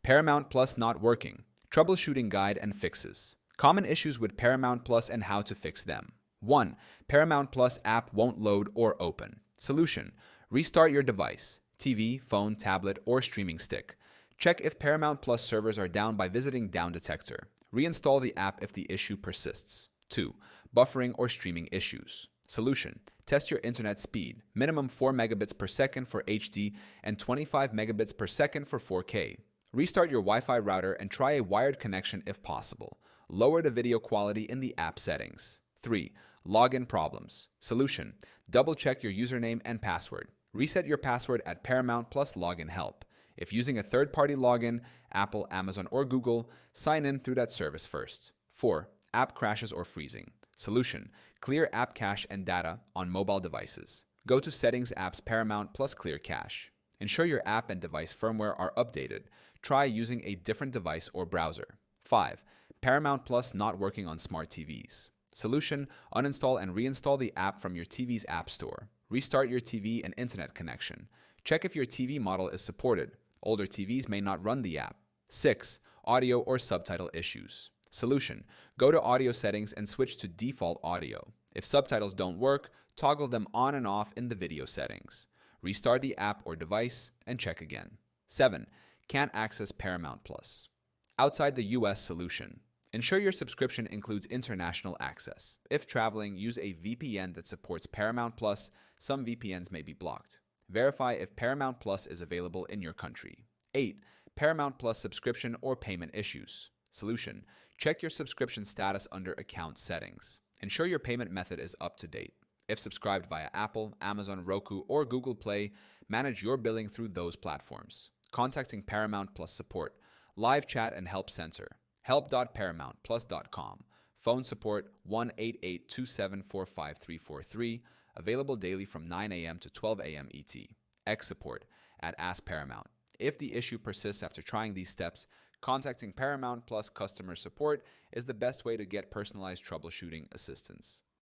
Paramount Plus not working. Troubleshooting guide and fixes. Common issues with Paramount Plus and how to fix them. 1. Paramount Plus app won't load or open. Solution: restart your device, TV, phone, tablet, or streaming stick. Check if Paramount Plus servers are down by visiting Down Detector. Reinstall the app if the issue persists. 2. Buffering or streaming issues. Solution: test your internet speed, minimum 4 megabits per second for HD and 25 megabits per second for 4K. Restart your Wi-Fi router and try a wired connection if possible. Lower the video quality in the app settings. 3. Login problems. Solution: double-check your username and password. Reset your password at Paramount Plus Login Help. If using a third-party login, Apple, Amazon, or Google, sign in through that service first. 4. App crashes or freezing. Solution: clear app cache and data on mobile devices. Go to Settings, Apps, Paramount Plus Clear Cache. Ensure your app and device firmware are updated. Try using a different device or browser. 5. Paramount Plus not working on smart TVs. Solution: uninstall and reinstall the app from your TV's app store. Restart your TV and internet connection. Check if your TV model is supported. Older TVs may not run the app. 6. Audio or subtitle issues. Solution: go to audio settings and switch to default audio. If subtitles don't work, toggle them on and off in the video settings. Restart the app or device and check again. 7. Can't access Paramount Plus. Outside the US solution. Ensure your subscription includes international access. If traveling, use a VPN that supports Paramount Plus. Some VPNs may be blocked. Verify if Paramount Plus is available in your country. 8. Paramount Plus subscription or payment issues. Solution: check your subscription status under account settings. Ensure your payment method is up to date. If subscribed via Apple, Amazon, Roku, or Google Play, manage your billing through those platforms. Contacting Paramount Plus support. Live chat and help center. help.paramountplus.com. Phone support 1-8827-45343. Available daily from 9 a.m. to 12 a.m. ET. X support at Ask Paramount. If the issue persists after trying these steps, contacting Paramount Plus customer support is the best way to get personalized troubleshooting assistance.